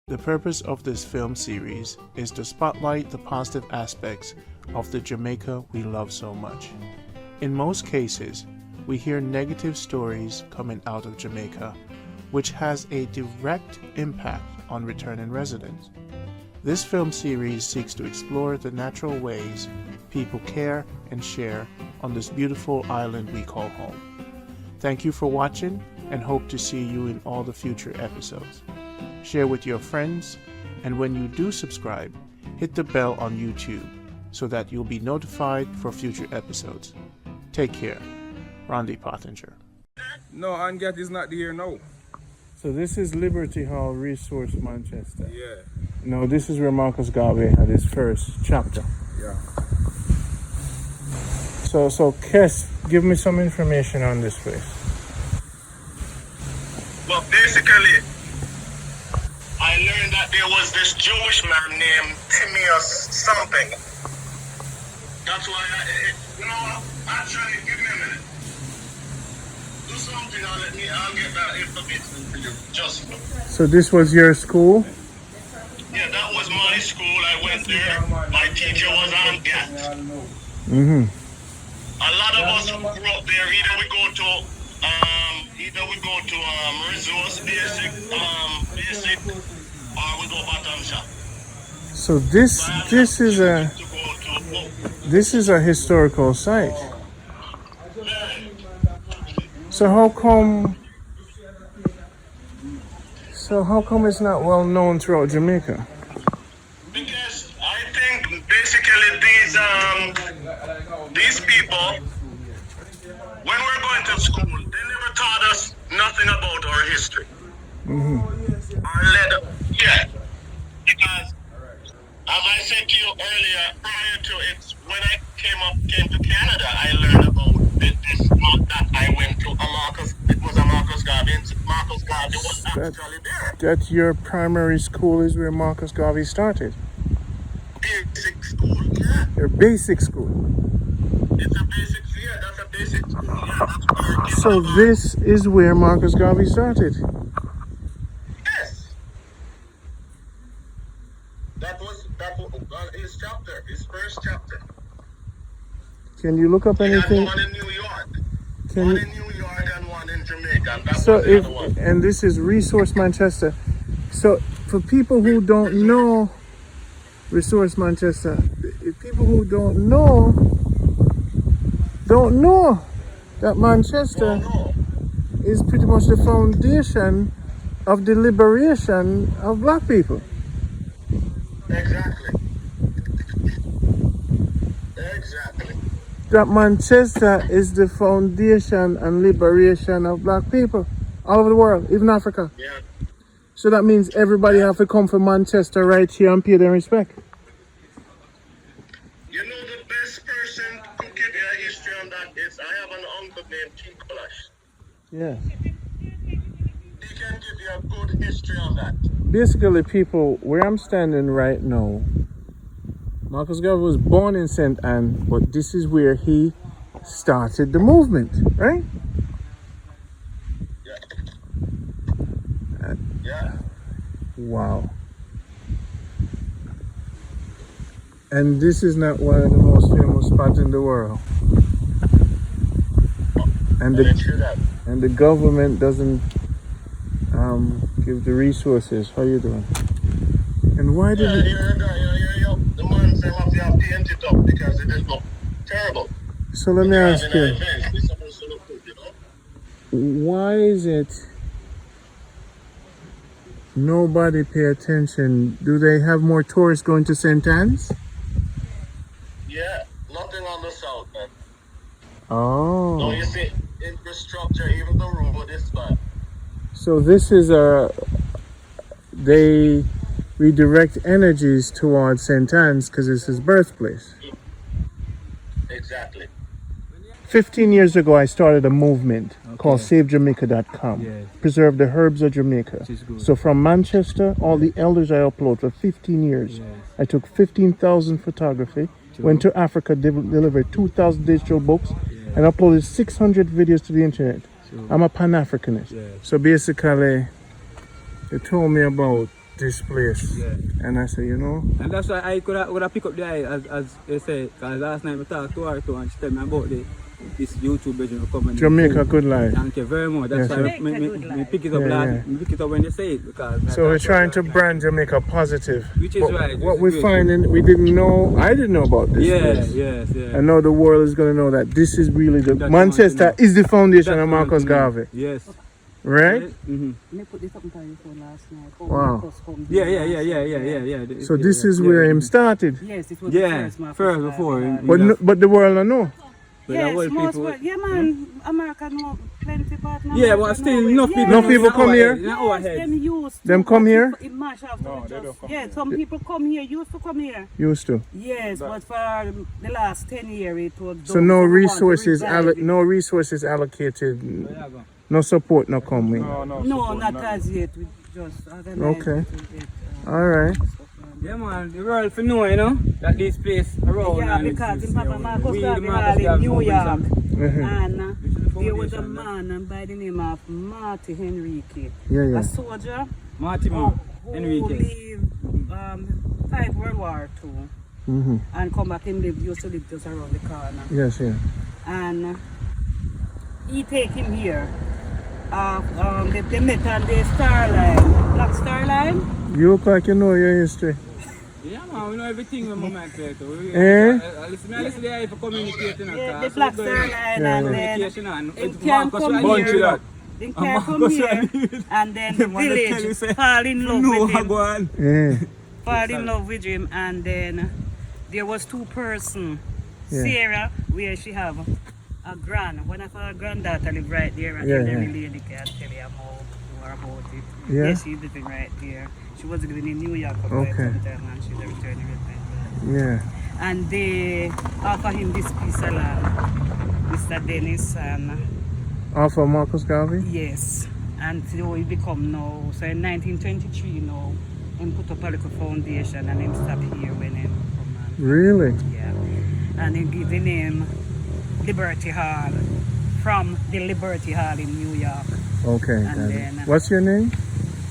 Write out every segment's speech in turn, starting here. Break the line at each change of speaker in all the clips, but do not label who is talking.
The purpose of this film series is to spotlight the positive aspects of the Jamaica we love so much. In most cases, we hear negative stories coming out of Jamaica, which has a direct impact on returning residents. This film series seeks to explore the natural ways people care and share on this beautiful island we call home. Thank you for watching and hope to see you in all the future episodes. Share with your friends, and when you do subscribe, hit the bell on YouTube so that you'll be notified for future episodes. Take care. Randy Pottinger.
No, Angat is not here now.
So this is Liberty Hall Resource Manchester.
Yeah.
No, this is where Marcus Garvey had his first chapter.
Yeah.
So Kes, give me some information on this place.
Well, basically, I learned that there was this Jewish man named Timaeus something. That's why actually, give me a minute. Do something, I'll get that information for you. Just.
So this was your school?
Yeah, that was my school. I went there. My teacher was on GAT.
Mm-hmm.
A lot of us who grew up there, either we go to resource basic, or we go bottom shop.
So this is a historical site. So how come it's not well known throughout Jamaica?
Because I think basically these people, when we're going to school, they never taught us nothing about our history.
Mm-hmm.
Yeah. Because as I said to you earlier, prior to it, when I came to Canada, I learned about this month that I went to it was a Marcus Garvey. Marcus Garvey was actually there.
That your primary school is where Marcus Garvey started?
Basic school, yeah.
Your basic school?
It's a basic, yeah, that's a basic school, yeah. That's where
So this is where Marcus Garvey started?
Yes. That was his chapter, his first chapter.
Can you look up anything?
He had one in New York. One in New York and one in Jamaica. And that
So
was the other one.
and this is Resource Manchester. So for people who don't know Resource Manchester, if people who don't know that Manchester is pretty much the foundation of the liberation of black people.
Exactly.
That Manchester is the foundation and liberation of black people all over the world, even Africa.
Yeah.
So that means everybody have to come from Manchester right here and pay their respect.
You know the best person to give you a history on that is I have an uncle named Chinkolash.
Yeah.
He can give you a good history on that.
Basically, people, where I'm standing right now, Marcus Garvey was born in St. Anne, but this is where he started the movement, right?
Yeah. Yeah.
Wow. And this is not one of the most famous spots in the world. And the government doesn't give the resources. How you doing? And why did
the man say have to paint it up because it is not terrible.
So let me ask you, why is it nobody pay attention? Do they have more tourists going to St. Anne's?
Yeah, nothing on the south, man.
Oh.
No, you see, infrastructure, even the road is bad.
So this is they redirect energies towards St. Anne's because it's his birthplace.
Exactly.
15 years ago, I started a movement called SaveJamaica.com.
Yes.
Preserve the herbs of Jamaica. So from Manchester, all the elders I upload for 15 years.
Yes.
I took 15,000 photography, went to Africa, delivered 2,000 digital books, and uploaded 600 videos to the internet. I'm a Pan-Africanist.
Yes.
So basically, they told me about this place.
Yeah.
And I say, you know,
And that's why I could have picked up the eye as they say, because last night I talked to her too and she told me about this YouTube video coming.
Jamaica Good Life.
Thank you very much. That's
Yes,
why
sir.
I pick it up me pick it up when you say it because
So we're trying to brand Jamaica positive.
Which is
But
right.
what we're finding, we didn't know, I didn't know about this. place.
Yes.
And now the world is going to know that this is really the
That's
Manchester
what I
is the foundation
That's
of
what I
Marcus
know.
Garvey,
Yes.
right?
Mm-hmm.
I put this up on your phone last night.
Wow.
Yeah.
So this is where him started.
Yes, it was the
Yeah,
first Marcus
first
Garvey
before.
had.
But but the world don't know.
But
Yes,
the world
most
people.
world. Yeah, man. America know plenty partners.
Yeah, but still enough people.
Enough people come here?
Yes, them used to.
Them come here?
It mash after
No,
we
they don't come
yeah, some people come here, used to come here.
Used to.
Yes, but for the last 10 years it was
So
done.
no
We want to
resources,
revive it.
no resources allocated, no support, no coming.
No,
support,
not
none.
as yet. We just organize
Okay.
it to get,
All right.
stuff on.
Yeah, man, the world for know, you know, that this place around.
Yeah,
and
because
it's,
in Papa Marcus
we, the
Garvey
Marcus
Hall in
Garvey
New York.
Mhm.
And there was a
foundation,
man by the name of Marty Henrique,
Yeah.
a soldier
Marty
who,
Man,
who
Enriquez.
lived fight World War II
Mm-hmm.
and come back and used to live just around the corner.
Yes, yeah.
And he take him here. They met on the Star Line, Black Star Line.
You look like you know your history.
Yeah, man, we know everything when we make it. Listen to the for communicating.
The Black Star Line, and then
Communication and
it can come
bunch
here.
that.
They can come here, and then the
Man, they tell you,
village
say,
fall in love
No,
with him.
go on.
Yeah.
Fall in love with him, and then there was two persons.
Yeah.
Sarah, where she have a one of her granddaughter live right there, and
Yeah,
every
yeah.
lady can tell you more about it.
Yeah.
Yes, she's living right there. She was living in New York for
Okay.
quite some time, and she's a returning resident.
Yeah.
And they offer him this piece of land, Mr. Dennis, and
Off of Marcus Garvey?
yes, and so he become now, so in 1923 now, he put up a little foundation and him stop here when he come and,
Really?
yeah. And he give the name Liberty Hall, from the Liberty Hall in New York.
Okay.
And
got it.
then-
What's your name?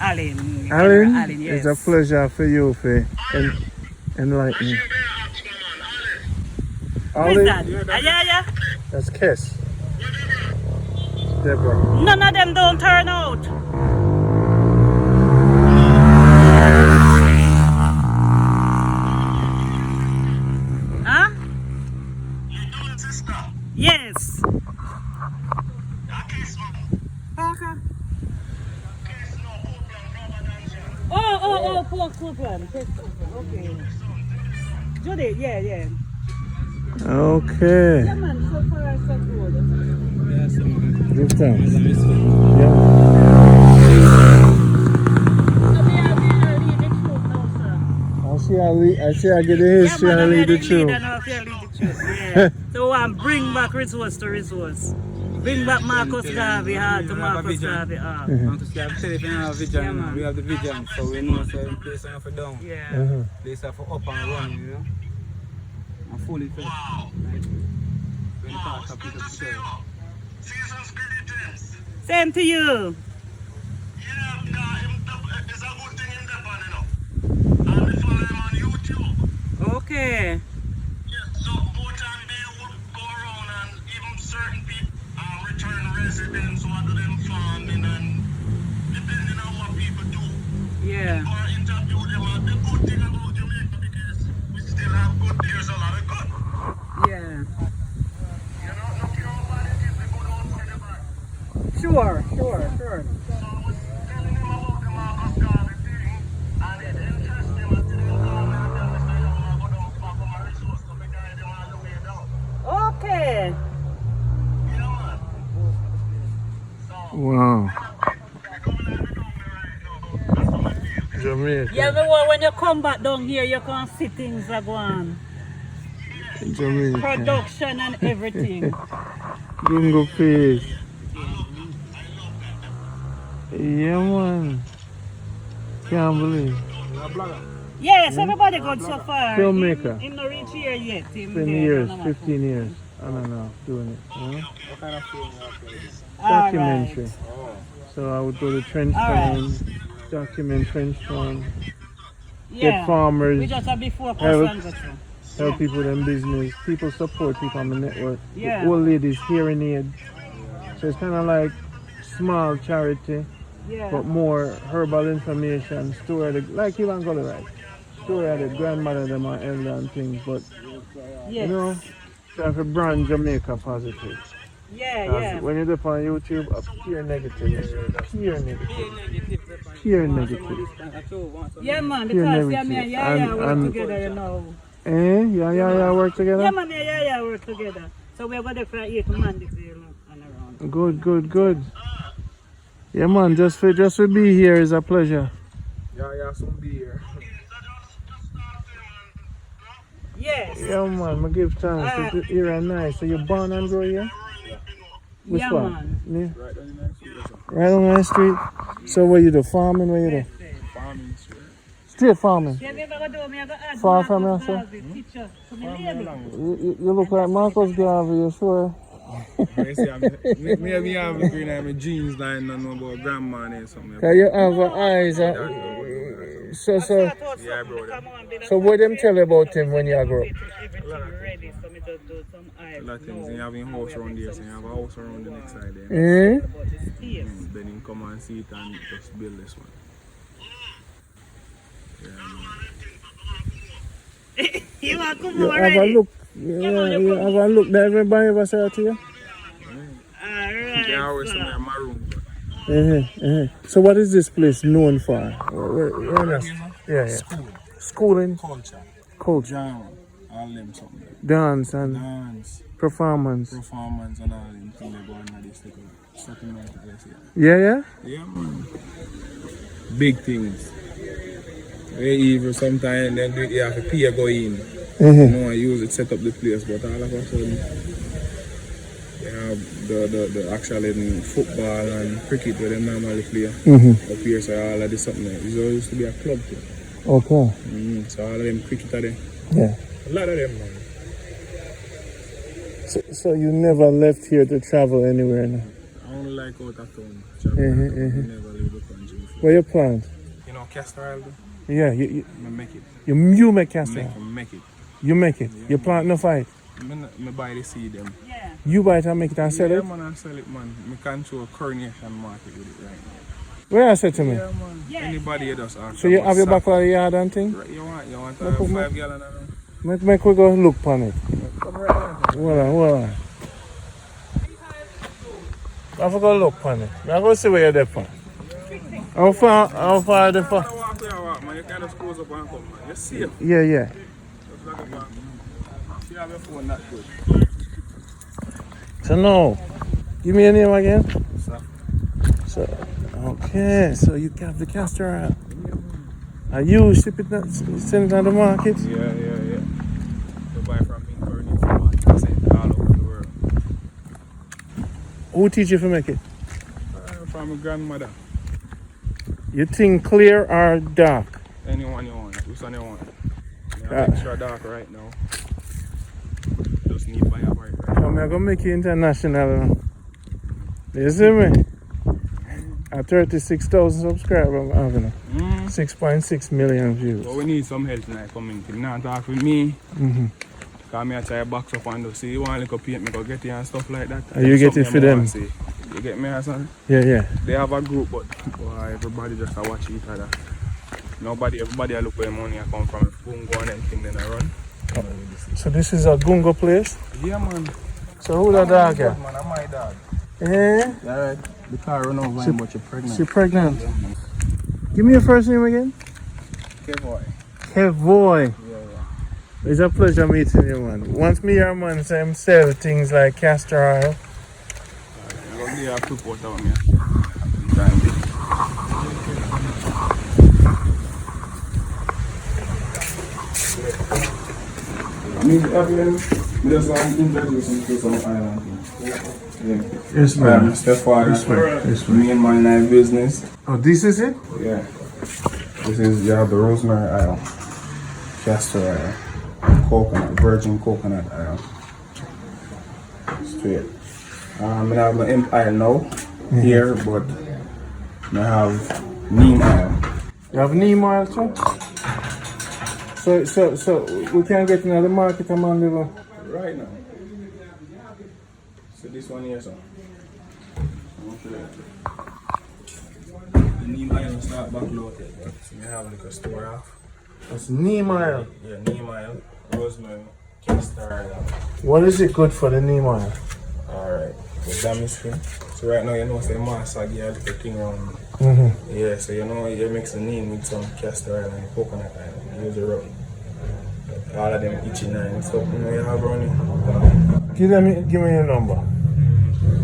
Alan.
Alan?
Alan, yes.
It's a pleasure for you to enlighten me.
Who is that?
Alan?
Yeah.
That's Kess. Deborah.
None of them don't turn out. Huh? Yes. Parker. Oh, Copeland. Okay. Judy, yeah.
Okay.
Yeah, man, so far so good.
Yes, man.
Good thanks.
As I miss it.
Yeah.
So we are going to lead the troop now, sir.
I see I get the history and lead the truth.
Yeah. So bring back resource to resource. Bring back Marcus Garvey hard to Marcus Garvey hard.
Marcus Garvey said if you have a vision,
Yeah, man.
we have the vision, so we know so the place are for down.
Yeah.
Place are for up and running, you know. And fully fed. Like, when you talk to people to say.
Season's greetings.
Same to you.
Yeah, it's a good thing in Japan, you know. And we follow him on YouTube.
Okay.
Yeah, so more time they would go around and even certain people return residents, what do them farming and depending on what people do.
Yeah.
Or interview them. And the good thing about Jamaica because we still have good, there's a lot of good.
Yeah.
You know, no care what it is, we go down to the back.
Sure.
So I was telling him about the Marcus Garvey thing, and it interested him until he called me and tell me, say, yo, I go down back on my resource to be guide him all the way down.
Okay.
You know what? So,
Wow.
coming out of the right now, that's how I feel.
Jamaica.
Yeah, but when you come back down here, you can see things are going.
Jamaica.
Production and everything.
Gungo face. Yeah, man. Can't believe.
Yes, everybody good so far.
Filmmaker.
Him not reach here yet. Him
20
there,
years,
no, no,
15 years. I don't know, doing it. You know?
What kind of film you have?
All
Documentary.
right.
So I would go to trench
All right.
time, document trench farm,
Yeah.
get farmers,
We just have before
help,
Constitution.
help people in business. People support people on the network.
Yeah.
The old ladies hearing aid. So it's kind of like small charity,
Yeah.
but more herbal information. Story the, like you want to right. Story of the grandmother them and elder and things, but
Yes.
you know, try to brand Jamaica positive.
Yeah,
'Cause
yeah.
when you look on YouTube, pure negative. Pure negative. Pure negative.
Yeah, man,
Pure
because yeah,
negative.
me and Yaya work
And-
together, you know.
Yeah, work together?
Yeah, man, me and Yaya work together. So we're going to for 8 Mondays here and around.
Good. Yeah, man, just to be here is a pleasure.
Yeah, soon be here.
Yes.
Yeah, man, I give thanks to here and nice. So you're born and grow here? Which
Yeah,
one?
man.
Yeah.
Right on the next street.
Right on the street. So where you do? Farming? Where you do?
Farming street.
Straight farming.
Yeah, me go do me, I go add
Far from
Marcus
here, sir?
Garvey picture to me lady.
You look like Marcus Garvey, you sure?
You see, me have a green eye, my jeans lying on about grandma and something.
Cause you have eyes. So
Yeah, bro.
So what them tell you about him when you grow up?
Everything ready, so me just do some eyes.
A lot of things. You have a house around there, so you have a house around the next side there.
About the space.
Then you come and see it and just build this one.
You want to come
You
over
have a
already?
look. Yeah, you have a look. That everybody ever say that to you?
Alright.
Yeah, I always come in my room.
So what is this place known for? Where else? Yeah. Schooling, culture,
Jam, all them something.
dance and
Dance,
performance.
performance and all them things they go on and this little settlement, I say.
Yeah.
Yeah, man. Big things. Very evil sometimes, then you have to pay go in. You know, I use it, set up the place, but all of a sudden, you have the actual football and cricket where they normally play. Up here, so all of this something. It used to be a club too.
Okay.
So all of them cricket are there.
Yeah.
A lot of them, man.
So you never left here to travel anywhere now?
I only like out of town. Never leave the country before.
Where you plant?
You know, castor oil,
Yeah, you
I make it.
you make castor.
Make it.
You make it. You plant no fight.
I buy the seed them.
Yeah.
You buy it and make it and sell
Yeah,
it.
man, I sell it, man. I control a coronation market with it right now.
Where I said to me?
Yeah, man. Anybody here does ask.
So you
about
have your
sack.
back of the yard and thing?
Right, you want
No, put
5 gallon of them?
Make we go look on it.
Come right now.
Hold on. I forgot to look on it. I go see where you're there from. How far the far?
Walk where you walk, man. You can't just close up and come, man. You're safe.
Yeah.
Just lock up and you have your phone that good.
So no. Give me your name again.
Sir.
So okay, so you have the castor oil. Are you ship it send it on the market?
Yeah. You buy from me coronation market. Send all over the world.
Who teach you to make it?
From my grandmother.
You think clear or dark?
Anyone you want. Which one you want? I have extra dark right now. Just need buy a bike right now.
I'm gonna make you international. You see me? At 36,000 subscribers, I'm having 6.6 million views.
But we need some help in the community. You not talk with me. Because I try to box up and see you want to look up me go get you and stuff like that.
You get it for them?
You get me or something?
Yeah.
They have a group, but everybody just watch each other. Everybody look where money come from. Boom, go and anything, then I run.
So this is a Gungo place?
Yeah, man.
So who the dog here?
Man, I'm my dog.
Eh?
Yeah, right. The car run over him, but you're pregnant.
She pregnant. Give me your first name again.
Okay, boy.
Kevoy.
Yeah.
It's a pleasure meeting you, man. Once me hear man say him sell things like castor oil.
I'm going to give you a quick water on me. Just introduce him to some island things. Yeah.
Yes, man.
Stepfather.
Yes,
Me and my night business.
Oh, this is it?
Yeah. This is, you have the rosemary oil, castor oil, coconut, virgin coconut oil. Straight. I have my hemp oil now, here, but I have neem oil.
You have neem oil too? So we can get into the market among the
Right now. So this one here, sir. Okay. The neem oil start back loaded. So you have like a store off.
That's neem oil.
Yeah, neem oil, rosemary, castor oil.
What is it good for the neem oil?
Alright, the damage free. So right now you know say master give a little thing around. Yeah, so you know you mix the neem with some castor oil and coconut oil. You use it rub. All of them itching and stuff, you know you have running.
Give me your number.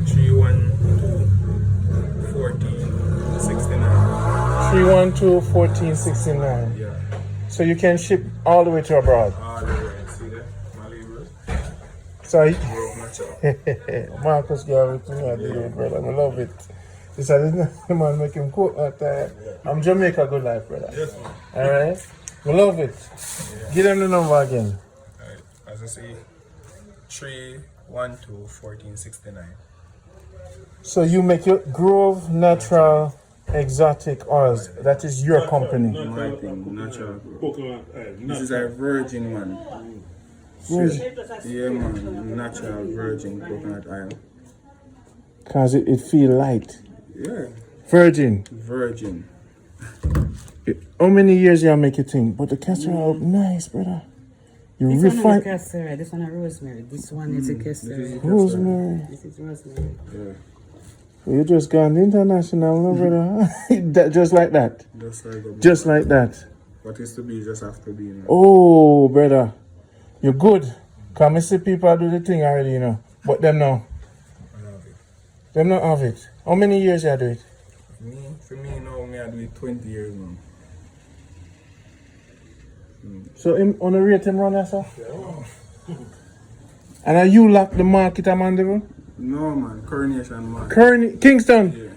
312-14-69.
312-1469.
Yeah.
So you can ship all the way to abroad.
All the way. See that? My labor.
So
Marcus
gave it to me, I did it, brother. I love it. This is the man make him cook that time. I'm Jamaica good life, brother.
Yes, man.
Alright? We love it. Give them the number again.
Alright, as I say, 312-14-69.
So you make your Grove Natural Exotic Oils. That is your company.
My thing, natural. This is a virgin one. Yeah, man, natural virgin coconut oil.
Cause it feel light.
Yeah,
Virgin.
virgin.
How many years you make your thing? But the castor oil nice, brother. You
This one is
refine
castor, this one is rosemary. This one is a castor.
rosemary.
This is rosemary.
Yeah,
You just gone international, no, brother. Just like that.
just like a
Just like that.
what is to be just have to be. You know?
Oh, brother. You're good. Come and see people do the thing already, you know. But them no.
I love it.
Them not have it. How many years you do it?
For me now, I do it 20 years now.
So him on the rate him run that stuff? And are you lock the market Amanda?
No man, Coronation man.
Kingston.
Yeah,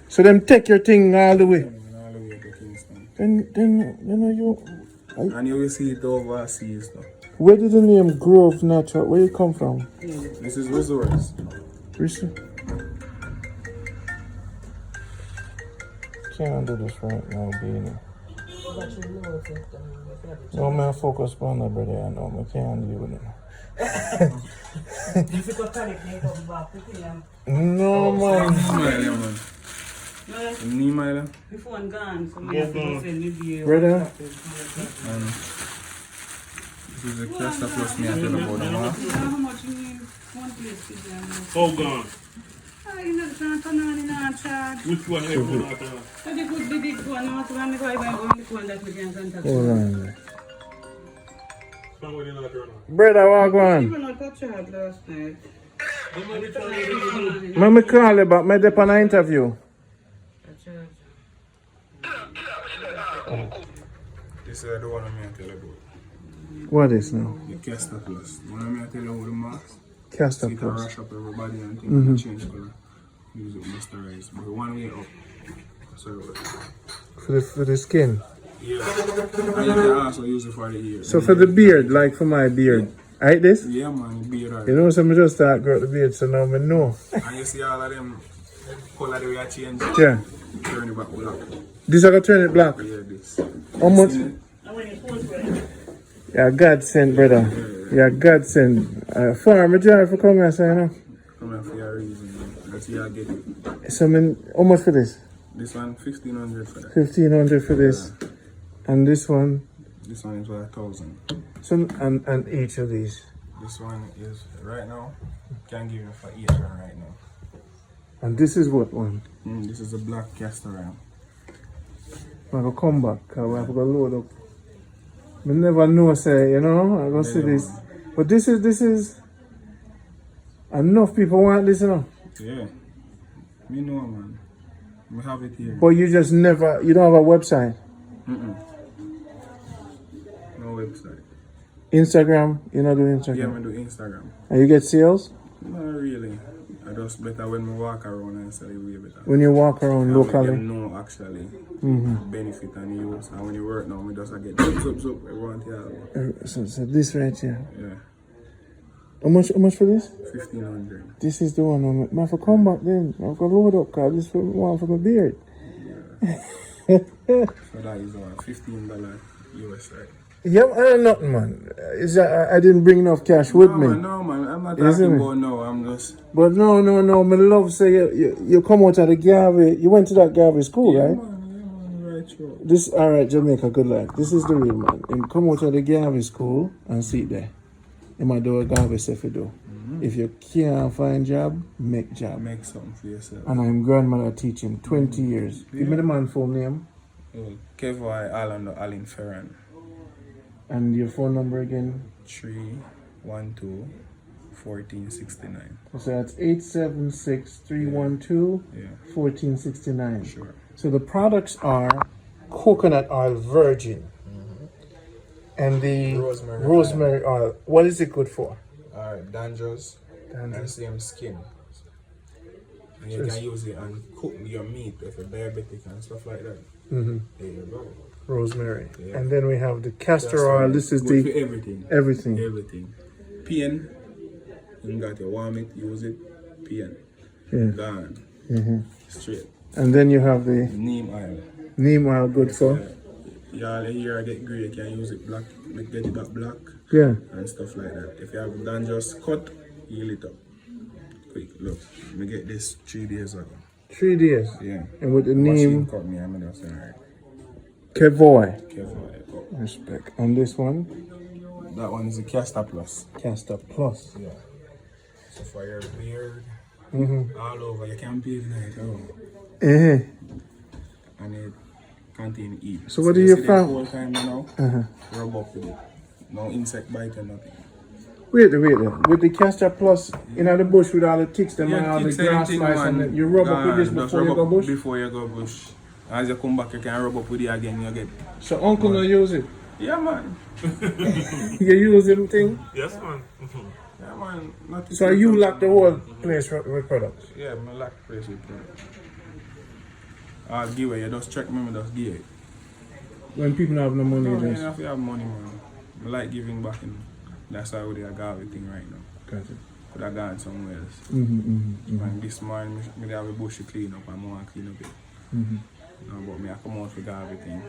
So them take your thing all the way.
all the way to Kingston.
Then you know you
And you will see it overseas though.
where did the name Grove Natural where you come from?
This is resorts.
Can't do this right now, Beanie. No man focus on that brother, I know I can't deal with it. No man.
Yeah, man. Neem oil.
Before I'm gone, so I have to go send me the
Brother.
And this is the castor plus me I tell about the mask.
How much you need? One place to them.
Oh, gone.
You know, can't turn on in our charge.
Which one have you got?
So they put the big one, not the one that I buy, only one that we can contact.
Hold on.
Somebody not turn on.
Brother, walk on.
Even not touch her last night.
Let me call you back, my dep on an interview.
This is the one I'm going to tell you about.
What is now?
The castor plus. The one I'm going to tell you about the mask.
Castor
See it
plus.
rush up everybody and things change color. Use it moisturize. But one way up. Sorry about that.
For the skin.
Yeah. And you can also use it for the ear.
So for the beard, like for my beard. Right this?
Yeah man, beard oil.
You know, so I just start grow the beard, so now I know.
And you see all of them color the way I change it.
Yeah.
Turn it back black.
This I gonna turn it black.
Yeah, this.
How much? Yeah, God sent, brother. Yeah, God sent. Farmer drive for coming and say, you know.
Come here for your reason. Man. Let's see how I get it.
So, how much for this?
This one, 1,500 for that.
1,500 for this. And this one?
This one is 1,000.
So, and each of these.
This one is, right now, can give you for 800 right now.
And this is what one?
This is a black castor oil.
I'm gonna come back, cause we have to go load up. I never know, say, you know, I'm gonna see this. But this is, enough people want this, you know.
Yeah. Me know, man. We have it here.
But you just never, you don't have a website.
No website.
Instagram, you're not doing
Yeah,
Instagram.
I do Instagram.
And you get sales?
Not really. I just better when we walk around and sell it way better.
When you walk around
And
locally?
them know actually benefit and use. And when you work now, we just get zup, everyone here.
So this right here.
Yeah.
How much for this?
1,500.
This is the one. I have to come back then. I have to load up, cause this one for my beard.
So that is $15 US, right?
Yeah, nothing, man. It's I didn't bring enough cash with me.
No, man. I'm not
Isn't
talking
it?
about no. I'm just.
But no. My love say you come out of the Garvey. You went to that Garvey school, right?
Man, right through.
This all right, Jamaica. Good luck. This is the real man. And come out of the Garvey school and sit there. In my door, Garvey say for do. If you can't find job, make job.
Make something for yourself.
And I'm grandmother teaching 20 years. Give me the man full name
Kevoy Allen Ferran.
and your phone number again.
312-1469.
So that's 876-312-1469.
Yeah. Sure.
So the products are coconut oil virgin and the rosemary oil. What is it good for?
Dandruff and same skin. And you can use it and cook your meat if you're diabetic and stuff like that. There you go.
Rosemary.
Yeah.
And then we have the castor oil. This is
good
the
for everything.
everything.
Pain, you got to warm it, use it. Pain.
Yeah.
Gone. Straight.
And then you have the
Neem oil.
neem oil good for.
Y'all here get grey, you can use it black, get it back black
Yeah.
and stuff like that. If you have dandruff cut, heal it up. Quick, look. Let me get this 3 days ago.
3 days.
Yeah.
And with the
Machine
neem
cut me, I'm just alright.
Kevoy.
Careful.
Respect. And this one,
That one is a Castor Plus.
castor plus.
Yeah. So for your beard,
Mm-hmm.
all over, you can bathe night around. And it contain heat.
So what do you
see
found?
the whole time now, rub up with it. No insect bite or nothing.
Wait there. With the castor plus in the bush with all the ticks them and all the
ticks
grass
anything,
lice
man.
and you rub up with this
Just
before you
rub
go
up
bush?
Before you go bush. As you come back, you can rub up with it again, you get.
So uncle no use it?
Yeah, man.
You use him thing?
Yes, man.
Yeah, man. Nothing
So you lock the whole place with products?
Yeah, I like place with products. I'll give it, you just check me, just give it.
When people don't have no money,
No,
they
man,
just...
if you have money, man. I like giving back, and that's why I got everything right now.
Got it.
Could have gone somewhere else. And this morning, I have a bush to clean up, and I want to clean up it. No, but me, I come out with everything.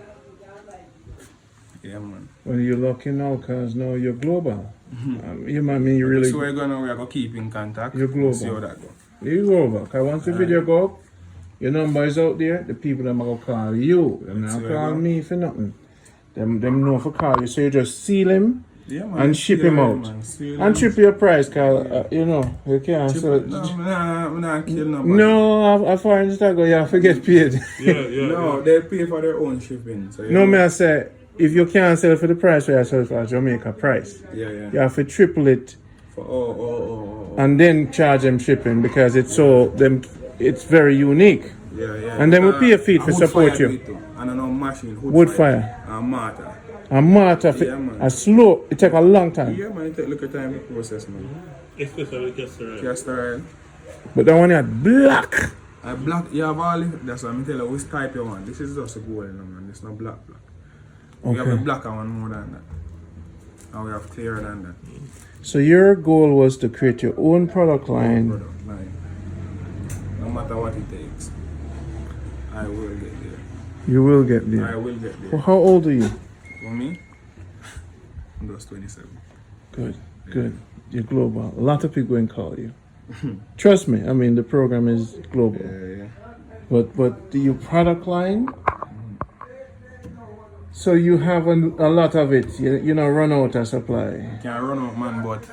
Yeah, man.
Well, you're lucky now because now you're global. You might mean you really...
So we're going to keep in contact.
You're global.
See how that go.
You're global. Because once the video go up, your number is out there, the people that are going to call you. They're not call me for nothing. Them know for call you. So you just seal him
Yeah, man.
and ship him out. And trip your price because, you know, you can't sell it.
No, I'm not killing nobody.
No, I find it go, you have to get paid.
No, they pay for their own shipping. So
No, me I say, if you can't sell for the price, you sell for a Jamaica price.
Yeah.
You have to triple it
For,
and then charge them shipping because it's it's very unique.
Yeah.
And then we pay a fee to
wood
support
fire
you.
do it too. And I know machine,
Wood fire.
And mortar.
A mortar,
Yeah, man.
a slow, it take a long time.
Yeah, man, it take a little time to process, man.
Especially castor oil.
Castor oil.
But that one is black.
Black, you have all it. That's why I'm telling you which type you want. This is just a gold, man. It's not black. We have a blacker one more than that. And we have clearer than that.
So your goal was to create your own product line.
Product line. No matter what it takes, I will get there.
You will get
I
there.
will get there.
Well, how old are you?
For me, I'm just 27.
Good. You're global. A lot of people will call you. Trust me. I mean, the program is global.
Yeah.
But your product line. So you have a lot of it. You know, run out of supply.
Can't run out, man, but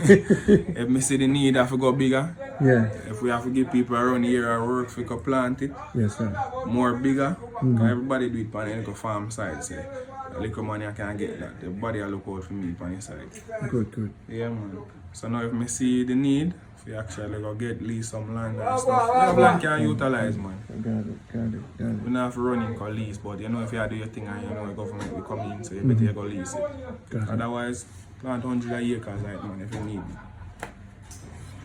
if me see the need, I have to go bigger.
Yeah.
If we have to give people around here a work for plant it,
Yes, sir.
more bigger. 'Cause everybody do it on the little farm side, say. A little money I can't get that. Everybody look out for me on the side.
Good.
Yeah, man. So now if me see the need, we actually go get lease some land and stuff. Yeah, land can utilize, man.
Got it.
We not have to run in for lease, but you know if you do your thing and you know the government will come in, so you better go lease it.
Got it.
Otherwise, plant 100 acres like man if you need me.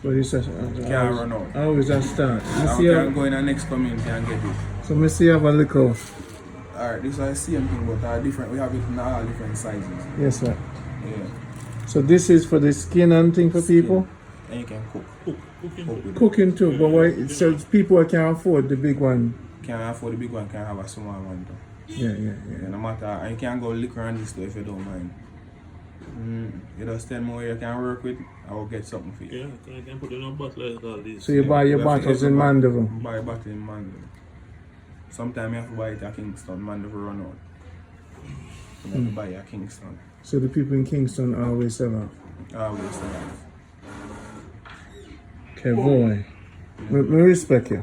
But you said
Can't run out.
I always have start.
Now we can go in the next community and get it.
So me see you have a little.
Alright, this is the same thing, but different. We have it in all different sizes.
Yes, sir.
Yeah.
So this is for the skin and thing for people.
And you can cook. Cook with it.
Cooking too, but why? So it's people who can't afford the big one
can't afford the big one, can have a small one too.
Yeah.
Yeah, no matter, and you can't go liquor on this though if you don't mind. You just tell me where you can work with, I will get something for you.
Yeah, I can put in a bottle like all this.
So you buy your bottles in Mandeville?
Buy a bottle in Mandeville. Sometimes you have to buy it at Kingston, Mandeville run out. You have to buy it at Kingston.
So the people in Kingston always sell out?
Always sell out.
Okay, boy. We respect you.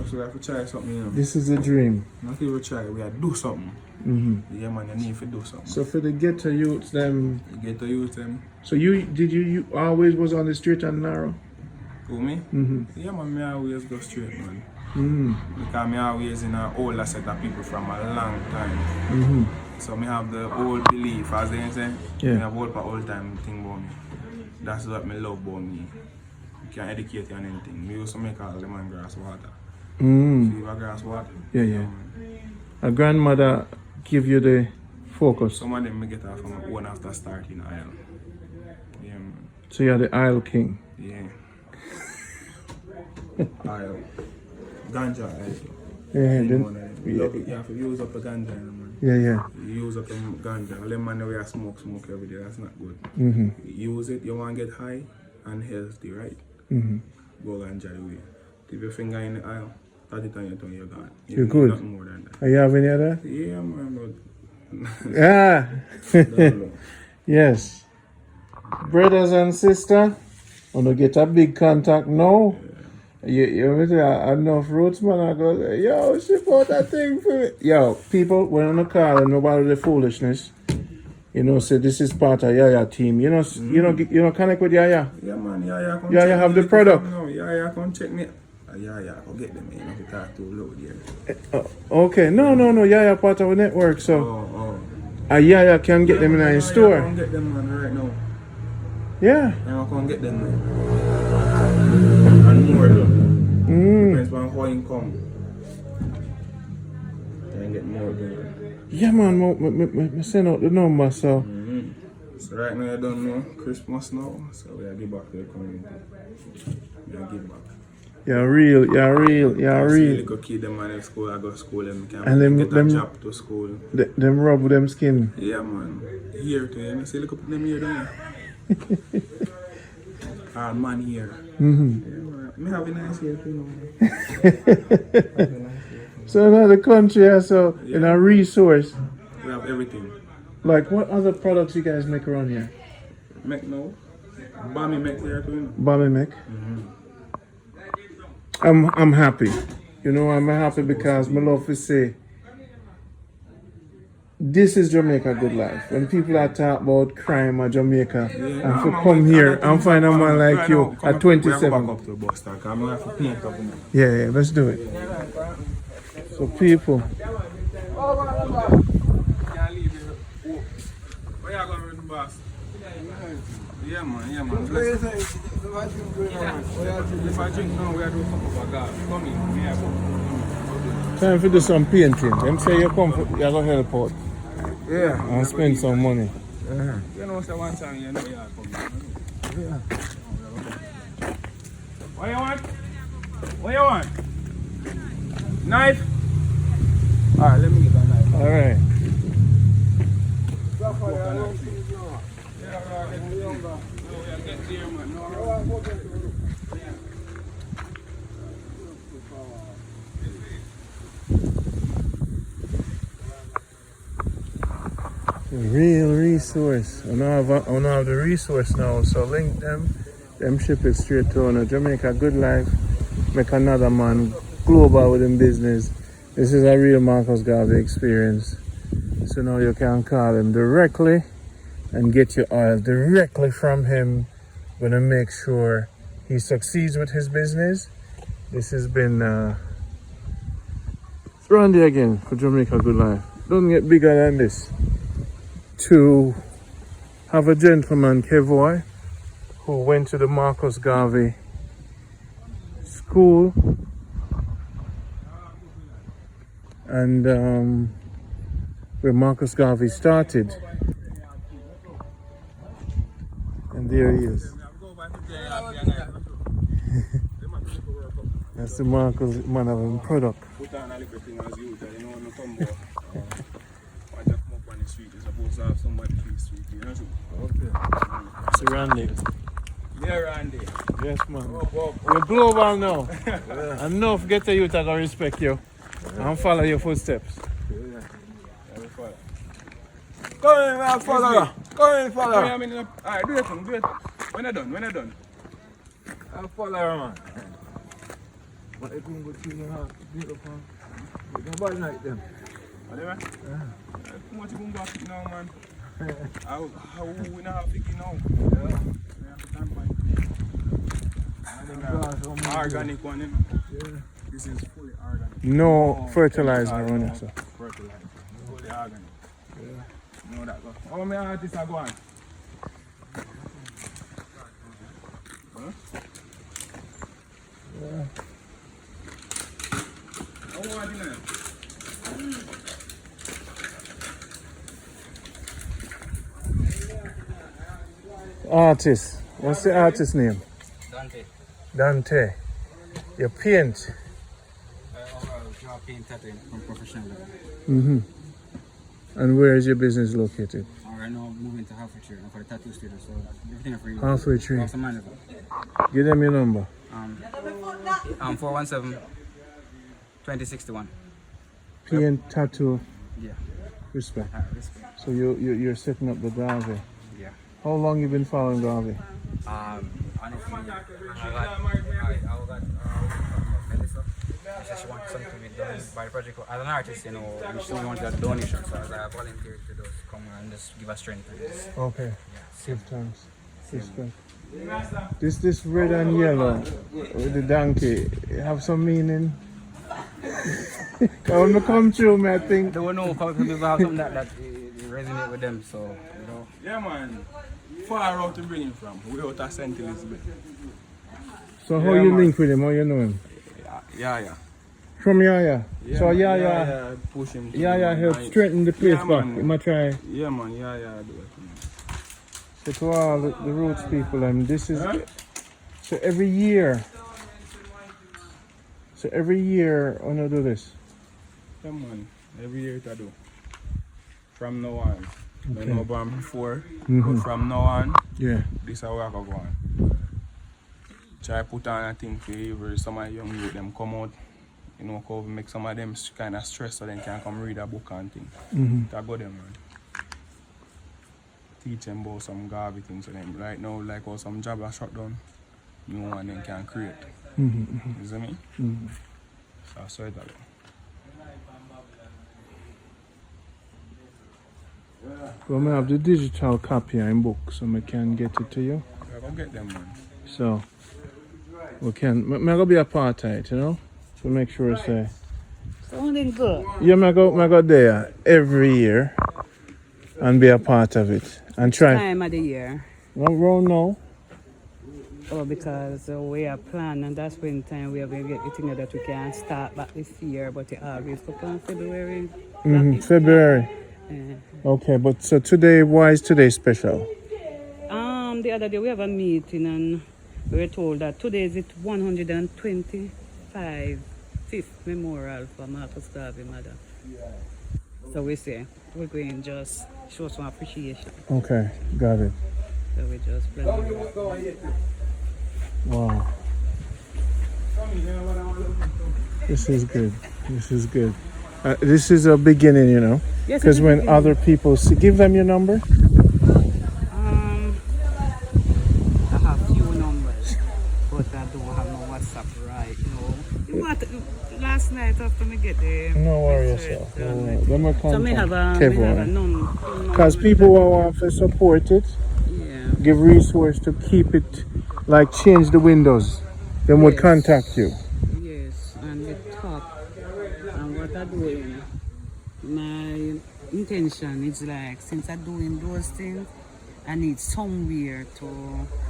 So we have to try something, you know.
This is a dream.
Not even try, we have to do something. Yeah man, you need to do something.
So for the ghetto youths, them.
You get to use them.
So you always was on the straight and narrow?
Who me? Yeah man, me always go straight man. Because me always in an older set of people from a long time. So me have the old belief, as they say.
Yeah.
Me have old time thing about me. That's what me love about me. You can educate you on anything. Me used to make all lemon grass water. Fever grass water.
Yeah. A grandmother give you the focus.
Some of them me get off from my own after starting aisle. Yeah man.
So you're the aisle king.
Yeah. Aisle. Ganja aisle.
Yeah,
You have to use up the ganja, man.
Yeah.
You use up the ganja. Lemon we smoke every day. That's not good. You use it, you want to get high and healthy, right? Go ganja away. Keep your finger in the aisle, touch it on your tongue, you're gone.
You're good.
Nothing more than that.
Are you have any other?
Yeah, man.
Yes. Brothers and sisters, when you get a big contact now, you enough roots man, I go, yo, ship out that thing for me. Yo, people, when on the call and nobody the foolishness, you know, say this is part of Yaya team. You know, connect with Yaya.
Yeah, man. Yaya
have the product.
No, Yaya come check me. Yaya, go get them. You know, if you talk too loud here.
Okay, no, Yaya part of a network, so Yaya can get them in a store.
I can get them man right now.
Yeah.
I can get them man. And more though. Depends on how you come. I can get more though.
Yeah, man, me send out the number, so.
So right now I don't know Christmas now, so we are give back to the community. We are give back.
You're real.
See little kid them at school, I go to school and can get a job to school.
Them rub them skin.
Yeah man. Here too, you know, see look up them here down there. All man here. Yeah, man. Me have a nice here too, man.
So in the country, so in a resource.
We have everything.
Like what other products you guys make around here?
Make now. Bami make here too.
Bami make. I'm happy. You know, I'm happy because my love to say this is Jamaica good life. When people are talking about crime or Jamaica, and to come here and find a man like you at 27. Yeah, let's do it. So people.
Yeah man. If I drink now, we are doing something for God. Come in.
Time to do some painting. Them say you come for, you're going to help out.
Yeah.
And spend some money.
You know, so one time you know you are coming. Yeah. What you want? Knife? Alright, let me get a knife.
Alright. Real resource. I don't have the resource now, so link them ship it straight to on Jamaica good life. Make another man global with him business. This is a real Marcus Garvey experience. So now you can call him directly and get your oil directly from him. Gonna make sure he succeeds with his business. This has been Randy again for Jamaica Good Life. Don't get bigger than this. To have a gentleman, Kevoy, who went to the Marcus Garvey school and where Marcus Garvey started. And there he is. That's the Marcus man of him product.
Put on a little thing as you tell, you know, when you come back. I just come up on the street, you're supposed to have somebody to the street, you know?
Okay. So Randy.
Yeah, Randy.
Yes, man.
Up.
You're global now. And no forget the youth are gonna respect you and follow your footsteps.
Come in, man, follow. Come in, follow. Alright, do it. When I done.
I'll follow her, man. But if you go to the house, beat up on. Nobody like them.
Whatever? How much you going to go pick now, man? How we not have picking now? Yeah. Organic one,
Yeah.
This is fully organic.
No fertilizer on it, sir.
Fertilizer. Fully organic. Yeah. You know that, go. How many artists are going? Huh?
Yeah.
How much in there?
Artist. What's the artist name? Dante. You paint.
Draw paint tattooing from professional level.
Mm-hmm. And where is your business located?
Right now, moving to halfway tree for the tattoo studio, so everything for you.
Halfway tree.
Awesome manager.
Give them your number.
417-2061.
Paint, tattoo.
Yeah.
Respect.
Respect.
So you're setting up the Garvey.
Yeah.
How long you been following Garvey?
Honestly, I got Melissa. She said she wanted something to be done by the project. As an artist, you know, she wanted a donation, so I volunteered to just come and just give her strength.
Okay. Give thanks. Respect. This red and yellow with the donkey have some meaning. When we come through, me, I think.
They will know because people have something that resonate with them, so you know.
Yeah, man. Far out to bring him from. We out of St. Elizabeth.
So how you link with him? How you know him?
Yeah.
From Yaya.
Yeah,
So
man,
Yaya
push him.
help strengthen the place
Yeah,
back.
man.
You might try.
Yeah, man. Yeah, do it.
So to all the roots people, and this is so every year. So every year, I wanna do this.
Yeah, man. Every year to do. From now on. I know about before, but from now on,
Yeah.
this is how I go on. Try put on a thing for you, some of the young youth, them come out, you know, go make some of them kind of stress so they can come read a book and thing. That go them, man. Teach them about some Garvey things for them. Right now, like how some job are shut down, new one them can create. You see me? So I saw it that way.
Well, I have the digital copy in book, so I can get it to you.
I go get them, man.
So we can. I'm gonna be a part of it, you know, to make sure say.
Sounding good.
Yeah, I go there every year and be a part of it and try.
Time of the year.
Not wrong now.
Oh, because we are planning, and that's when time we are going to get the thing that we can start back this year, but it always took on February.
February.
Yeah.
Okay, but so today, why is today special?
The other day we have a meeting and we were told that today is it 125th memorial for Marcus Garvey mother. So we say we're going to just show some appreciation.
Okay, got it.
So we just plan.
Wow. This is good. This is good. This is a beginning, you know,
Yes,
because
it's a
when
beginning.
other people see, give them your number.
I have few numbers, but I don't have no WhatsApp right now. Last night after me get the
No worry
message,
yourself. Them will
so me have a number.
Because people who want to support it,
Yeah.
give resource to keep it, like change the windows, then would
Yes.
contact you.
Yes, and the top. And what I'm doing, my intention is like, since I'm doing those things, I need somewhere to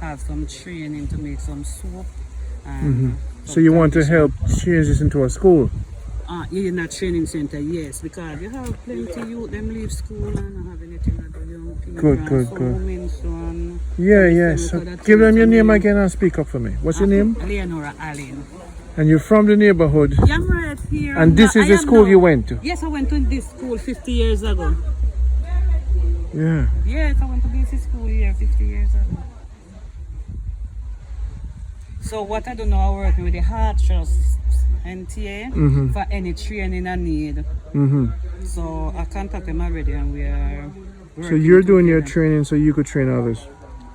have some training to make some soap. And
So you want to help change this into a school?
in a training center, yes, because you have plenty youth, them leave school and not have anything to do. people
Good,
and
good,
some
good.
women, some
Yeah.
some
So
other
give them
things,
your
I
name
mean,
again and speak up for me. What's your name?
Leonora Allen.
And you're from the neighborhood.
Yeah, I'm right here.
And this is the school you went to?
Yes, I went to this school 50 years ago.
Yeah.
Yes, I went to this school here 50 years ago. So what I do now, I'm working with the Heart Trust NTA for any training I need. So I contact them already and we are working.
So you're doing your
together.
training so you could train others.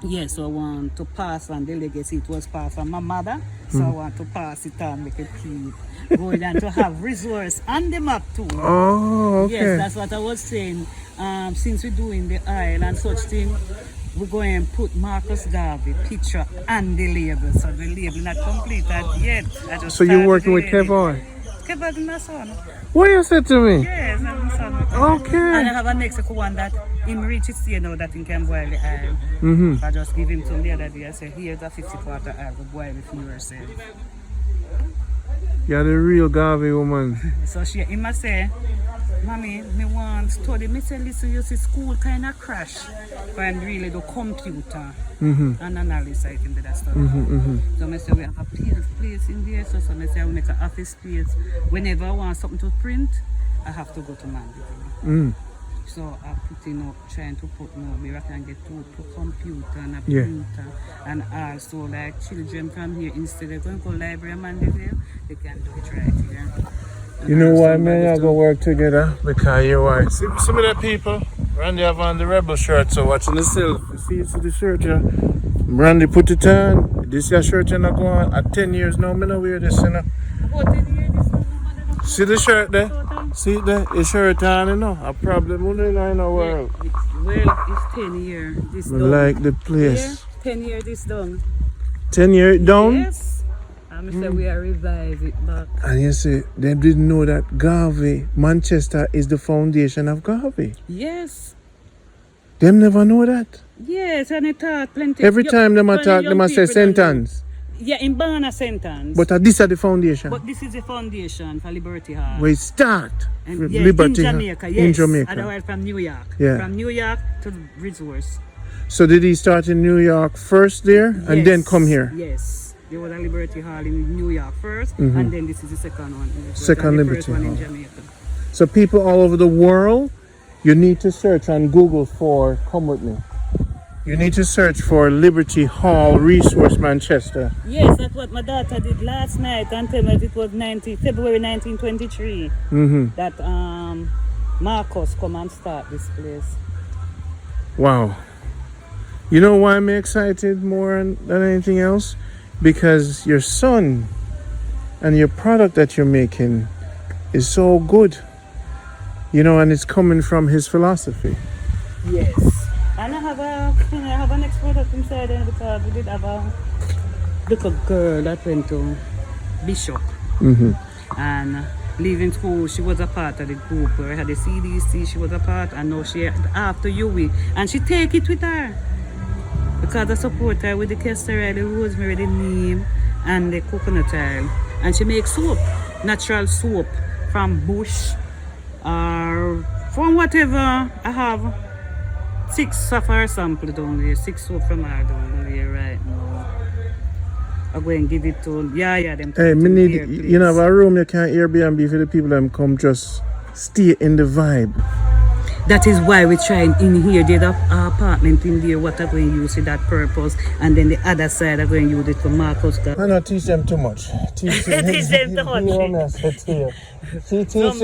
Yes, so I want to pass on the legacy. It was passed on my mother, so I want to pass it on, make it keep going and to have resource on the map too.
Oh, okay.
Yes, that's what I was saying. Since we're doing the aisle and such thing, we're going to put Marcus Garvey picture and the label. So the label not completed yet. I just
So you're
started
working with
the label.
Kevon?
Kevon is my son.
What you said to me?
Yes, I'm my son.
Okay.
And I have a next one that him reach his year now that he can boil the aisle. I just give him some the other day. I said, here's a 50-quarter aisle, go boil it for yourself.
You're the real Garvey woman.
So he must say, Mommy, me want study. Me say, listen, you see school kind of crash. And really the computer and analysis I think that stuff. So I say, we have a place in there. So I say, I will make an office space. Whenever I want something to print, I have to go to Mandeville. So I'm putting up, trying to put more where I can get to computer and a printer. And also like children from here, instead of going to library in Mandeville, they can do it right here.
You know why men are going to work together? Because you're white. See some of the people, Randy have on the rebel shirt, so watching the self. You see the shirt, yeah? Randy put it on. This your shirt, you're not going at 10 years now, I don't wear this, you know.
About 10 years, this one,
See the shirt there? See it there? Your shirt on, you know. A problem in the world.
Well, it's 10 years. This
I
done.
like the place.
10 years this done.
10 years down?
Yes. And I say we are revive it back.
And you see, they didn't know that Garvey, Manchester is the foundation of Garvey.
Yes.
Them never know that.
Yes, and it taught plenty.
Every time them
plenty
attack,
young
them say
people don't know.
sentence.
Yeah, in Barna sentence.
But this is the foundation.
But this is the foundation for Liberty Hall.
Where it start.
And
with
yes,
Liberty
in Jamaica, yes.
In Jamaica.
Otherwise from New York.
Yeah.
From New York to Resource.
So did he start in New York first there and then come here?
Yes. There was a Liberty Hall in New York first, and then this is the second one.
Second
and the
Liberty
first one
Hall.
in Jamaica.
So people all over the world, you need to search on Google for, come with me. You need to search for Liberty Hall Resource Manchester.
Yes, that's what my daughter did last night and tell me it was February 1923 that Marcus come and start this place.
Wow. You know why I'm excited more than anything else? Because your son and your product that you're making is so good. You know, and it's coming from his philosophy.
Yes. And I have an next product inside there because we did have a little girl that went to Bishop. And leaving school, she was a part of the group where I had the CDC, she was a part, and now she after UE. And she take it with her. Because I support her with the castor oil, the rosemary, the neem, and the coconut oil. And she makes soap, natural soap from bush or from whatever I have. 6 of her sample down there, 6 soap from her down there right now. I'm going to give it to them.
Hey, me need, you know, a room you can Airbnb for the people that come just stay in the vibe.
That is why we're trying in here. There's an apartment in there, what I'm going to use for that purpose. And then the other side, I'm going to use it for Marcus.
I don't teach them too much. Teach them
too much.
Teach the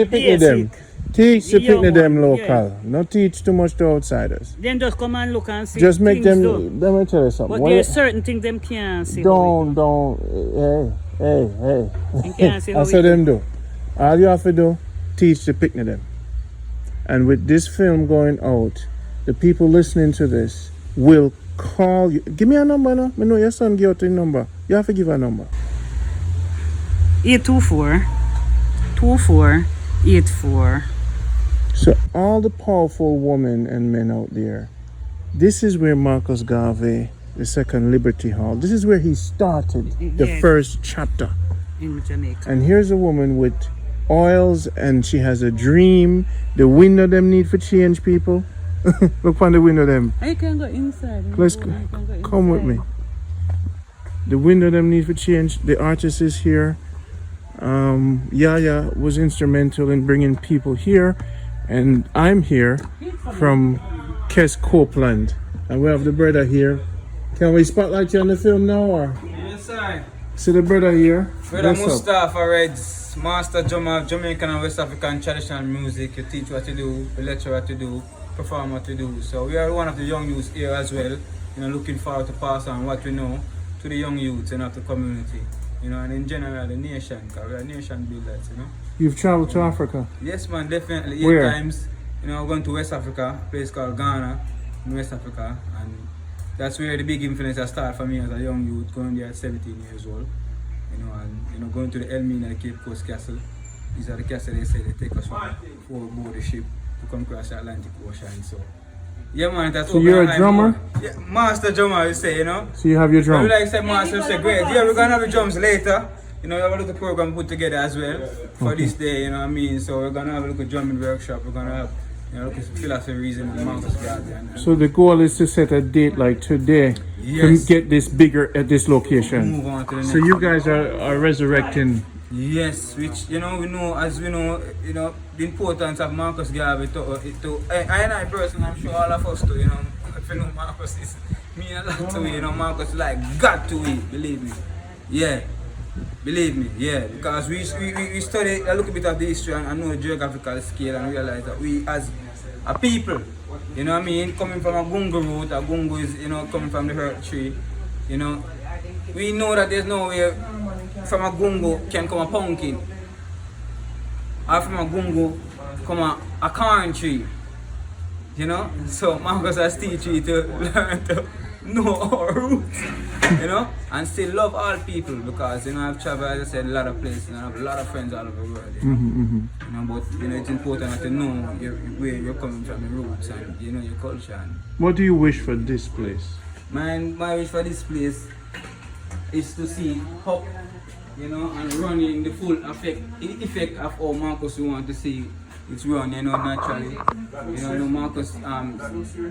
picnic them. Teach the picnic them local. Not teach too much to outsiders.
Then just come and look and see.
Just make them,
done.
let me tell you something.
But there's certain things them can't see.
Don't, hey.
You can't see how
That's what them do. All you have to do, teach the picnic them. And with this film going out, the people listening to this will call you. Give me a number now. I know your son give out the number. You have to give a number.
824-2484.
So all the powerful women and men out there, this is where Marcus Garvey, the second Liberty Hall, this is where he started the first chapter.
In Jamaica.
And here's a woman with oils and she has a dream. The window them need for change, people. Look on the window them.
I can go inside.
Let's
You can go
come with me.
inside.
The window them need to change. The artist is here. Yaya was instrumental in bringing people here, and I'm here from Kes Copeland, and we have the brother here. Can we spotlight you on the film now, or
Yes, sir.
see the brother here?
Brother
What's up?
Mustafa Reds, master drummer of Jamaican and West African traditional music. You teach what to do, you lecture what to do, perform what to do. So we are one of the young youths here as well. Looking forward to pass on what we know to the young youths and of the community. And in general the nation, because we are nation builders.
You've traveled to Africa.
Yes, man, definitely. 8
Where?
times. I'm going to West Africa, a place called Ghana, in West Africa, and that's where the big influence started for me as a young youth, going there at 17 years old. And going to the Elmina, the Cape Coast Castle. These are the castles they say they take us from board the ship to come across the Atlantic Ocean. So, yeah, man, that's
So you're a drummer?
Yeah, master drummer, you say,
So you have your
But
drum.
we like say master, say great. Yeah, we're gonna have the drums later. We have a little program put together as well for this day, So we're gonna have a little drumming workshop. We're gonna have, look at philosophy reason and Marcus Garden.
So the goal is to set a date like today
Yes.
to get this bigger at this location.
Move on to the next.
So you guys are resurrecting.
Yes, which we know the importance of Marcus Garvey to I personally, I'm sure all of us too, if you know Marcus is mean a lot to it, Marcus like got to it, believe me. Yeah. Believe me, yeah, because we study a little bit of the history and know the geographical scale and realize that we as a people, coming from a gungo root, a gungo is, coming from the earth tree, we know that there's no way from a gungo can come a pumpkin, or from a gungo come a corn tree, So Marcus has teach you to learn to know our roots, and still love all people because, I've traveled, as I said, a lot of places and I have a lot of friends all over the world, But, it's important to know where you're coming from, your roots and, your culture. And
What do you wish for this place?
my wish for this place is to see hope, and running the full effect of how Marcus we want to see it's run, naturally. Marcus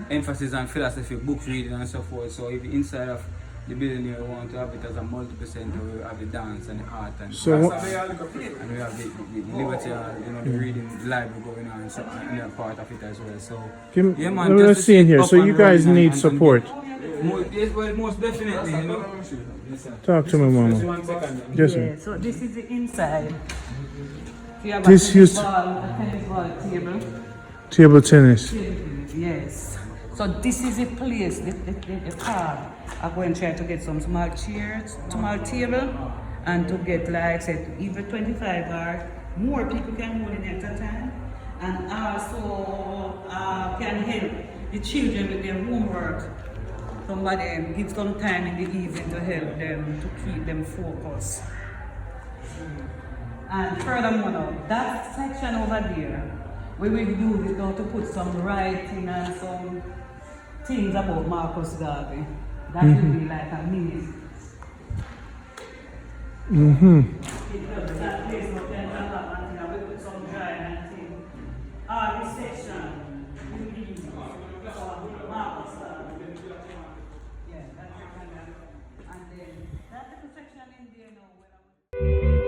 emphasis on philosophy, book reading and so forth. So if inside of the building here we want to have it as a multi-percent, we have the dance and the art and
So
and we have the liberty and the reading, the library going on, so and they're part of it as well. So yeah, man,
let's
just to
see in
it
here.
up
So
and
you guys
running
need
and
support.
yes, well, most definitely,
Talk to me,
Just
Mama.
1 second.
Yes,
Yeah,
sir.
so this is the inside. So you have
This
a
used-
tennis ball table.
Table tennis.
Yes. So this is a place, the car. I'm going to try to get some small chairs, small table, and to get like say either 25 or more people can hold in at a time, and also can help the children with their homework. Somebody give some time in the evening to help them to keep them focused. And furthermore, now, that section over there, we will use it now to put some writing and some things about Marcus Garvey. That will be like a mini. That place now can come up and we put some drawing and things. This section will be Marcus Garvey. Yeah, that's the kind of, and then that little section in there now.